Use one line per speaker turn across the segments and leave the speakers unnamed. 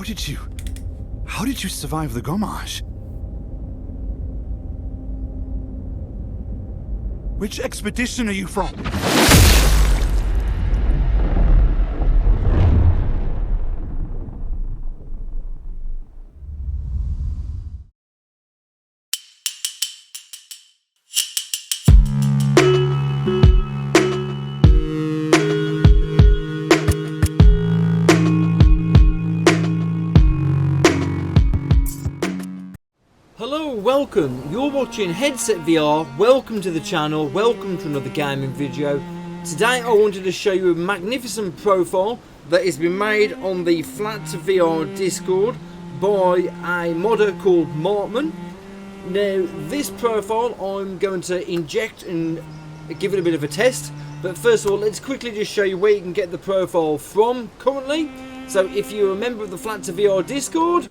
How did you survive the Gommage? Which expedition are you from?
Hello, welcome. You're watching Headset VR. Welcome to the channel. Welcome to another gaming video. Today I wanted to show you a magnificent profile that has been made on the Fantaisie Discord by a modder called Martman. Now, this profile I'm going to inject and give it a bit of a test. But first of all, let's quickly just show you where you can get the profile from currently. So if you're a member of the Fantaisie Discord,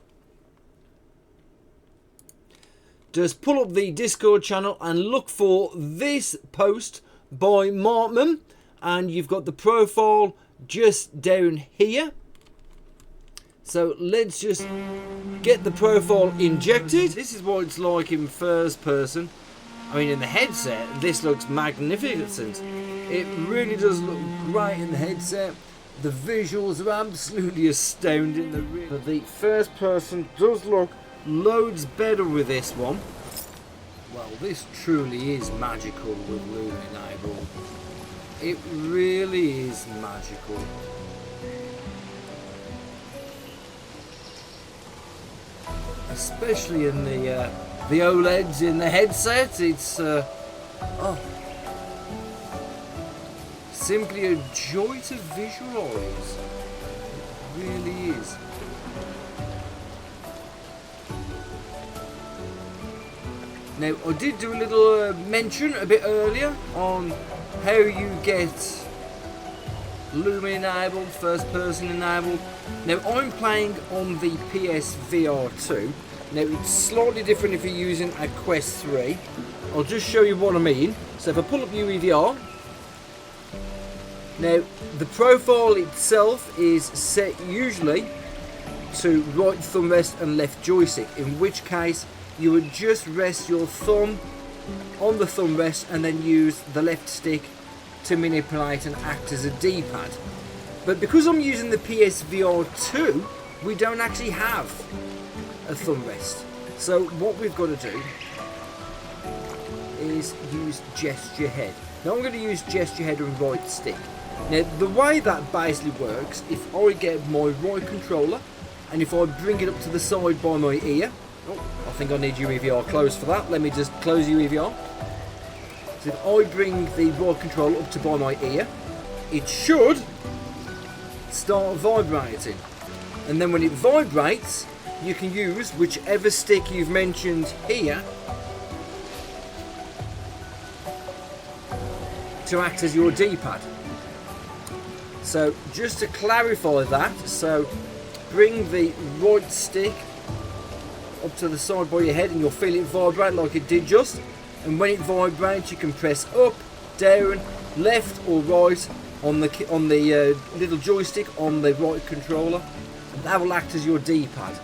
just pull up the Discord channel and look for this post by Martman, and you've got the profile just down here. So let's just get the profile injected. This is what it's like in first person. I mean, in the headset, this looks magnificent. It really does look great in the headset. The visuals are absolutely astounding. But the first person does look loads better with this one. Well, this truly is magical with Lumen enabled. It really is magical. Especially in the OLEDs in the headset, it's simply a joy to visualise. It really is. Now, I did do a little mention a bit earlier on how you get Lumen enabled, first person enabled. Now, I'm playing on the PSVR2. Now, it's slightly different if you're using a Quest 3. I'll just show you what I mean. So if I pull up UEVR, now the profile itself is set usually to right thumb rest and left joystick, in which case you would just rest your thumb on the thumb rest and then use the left stick to manipulate and act as a D-pad. But because I'm using the PSVR2, we don't actually have a thumb rest. So what we've got to do is use gesture head. Now I'm going to use gesture head and right stick. Now the way that basically works, if I get my right controller and if I bring it up to the side by my ear, I think I need UEVR closed for that. Let me just close UEVR. So if I bring the right controller up to by my ear, it should start vibrating. And then when it vibrates, you can use whichever stick you've mentioned here to act as your D-pad. So just to clarify that, so bring the right stick up to the side by your head and you'll feel it vibrate like it did just. And when it vibrates, you can press up, down, left or right on the little joystick on the right controller, and that will act as your D-pad,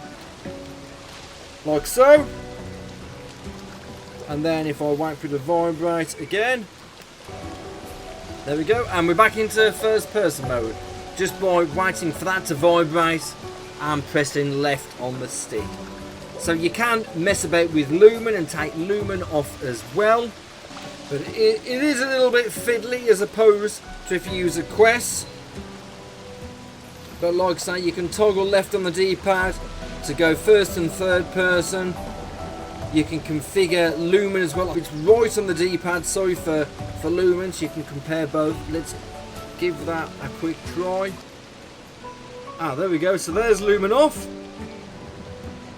like so. And then if I wait for it to vibrate again, there we go, and we're back into first person mode just by waiting for that to vibrate and pressing left on the stick. So you can mess about with Lumen and take Lumen off as well, but it is a little bit fiddly as opposed to if you use a Quest. But like I say, you can toggle left on the D-pad to go first and third person. You can configure Lumen as well. It's right on the D-pad, sorry for Lumen, so you can compare both. Let's give that a quick try. Ah, there we go, so there's Lumen off.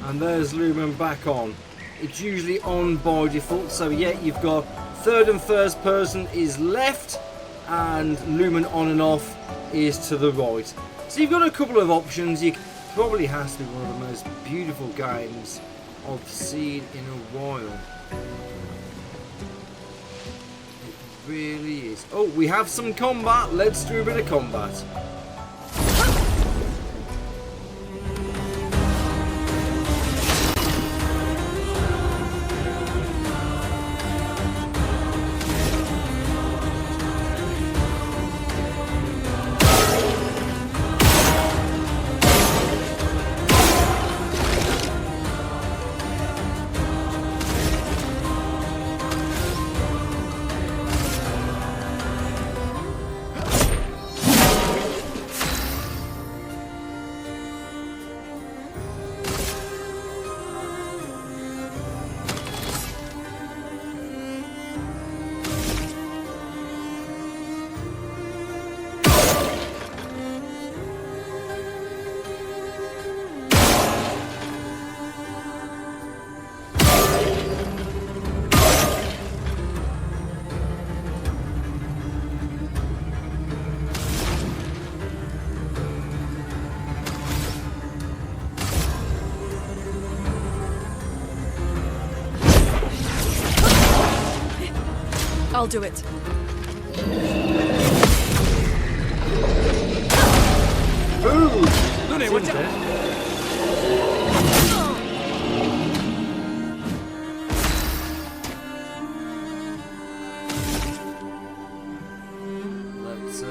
And there's Lumen back on. It's usually on by default, so yeah, you've got third and first person is left, and Lumen on and off is to the right. So you've got a couple of options. It probably has to be one of the most beautiful games I've seen in a while. It really is. Oh, we have some combat. Let's do a bit of combat.
I'll do it.
Ooh!
Lumen, watch out!
Let's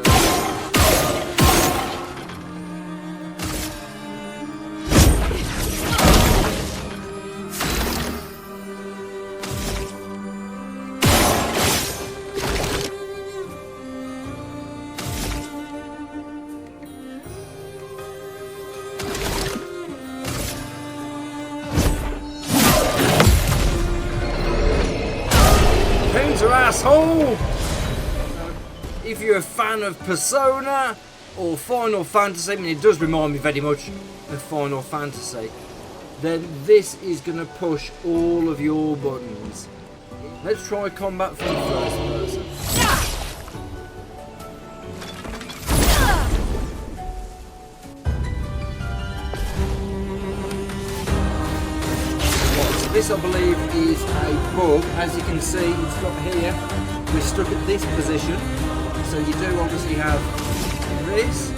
counter asshole! If you're a fan of Persona or Final Fantasy, I mean it does remind me very much of Final Fantasy, then this is going to push all of your buttons. Let's try combat from first person. Right, so this I believe is a bug. As you can see, it's got here, we're stuck at this position. So you do obviously have this.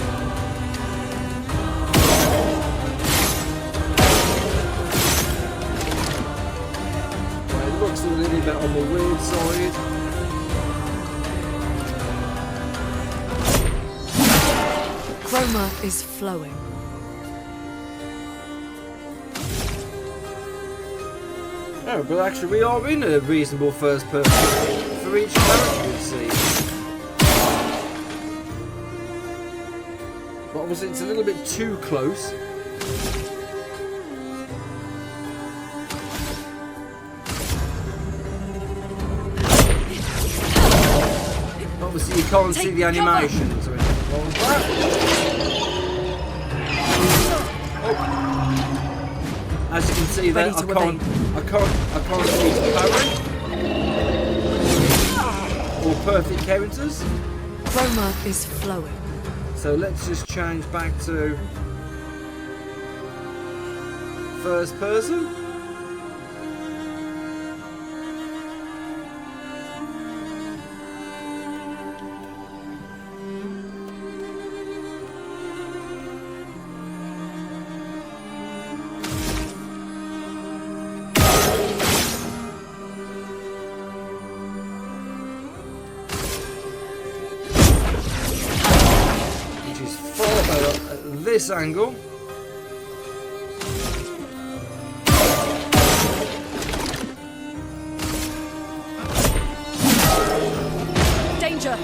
Well, it looks a little bit on the weird side.
Chroma is flowing.
Oh, but actually we are in a reasonable first person for each character, it seems. But obviously it's a little bit too close. Obviously you can't see the animations or anything wrong with that. Oh. As you can see there, I can't see parry or perfect counters.
Chroma is flowing.
So let's just change back to first person. This angle.
Danger!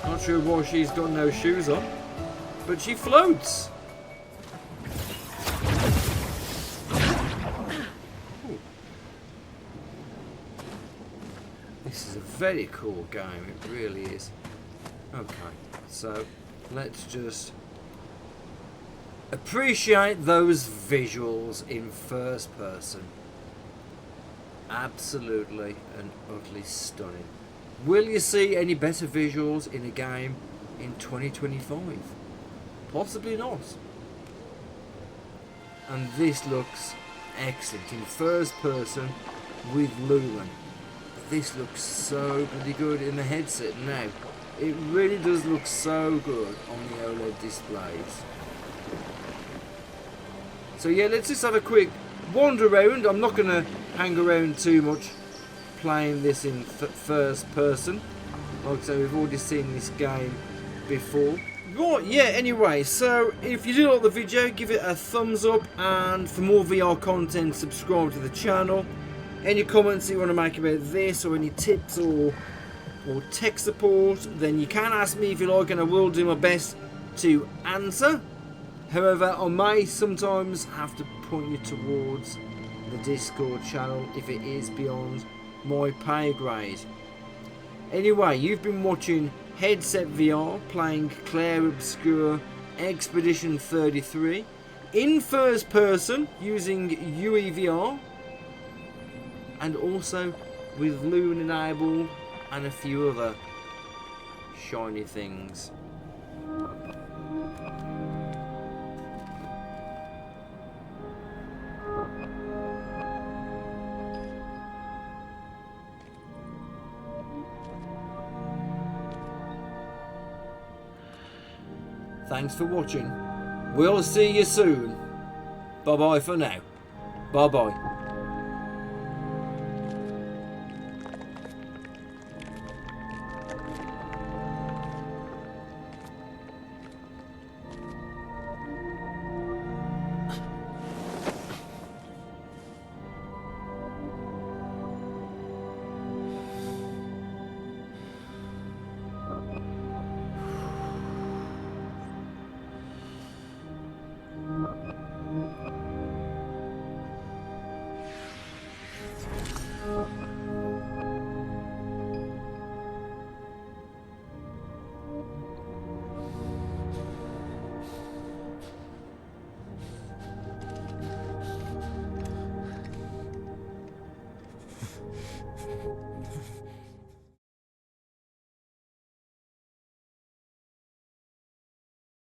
Not sure why she's got no shoes on, but she floats. This is a very cool game, it really is. Okay, so let's just appreciate those visuals in first person. Absolutely and utterly stunning. Will you see any better visuals in a game in 2025? Possibly not. And this looks excellent in first person with Lumen. This looks so bloody good in the headset now. It really does look so good on the OLED displays. So yeah, let's just have a quick wander around. I'm not going to hang around too much playing this in first person. Like I say, we've already seen this game before. Right, yeah, anyway, so if you do like the video, give it a thumbs up, and for more VR content, subscribe to the channel. Any comments you want to make about this, or any tips or tech support, then you can ask me if you like, and I will do my best to answer. However, I may sometimes have to point you towards the Discord channel if it is beyond my pay grade. Anyway, you've been watching Headset VR playing Clair Obscure Expedition 33 in first person using UEVR, and also with Lumen enabled and a few other shiny things. Thanks for watching. We'll see you soon. Bye bye for now. Bye bye.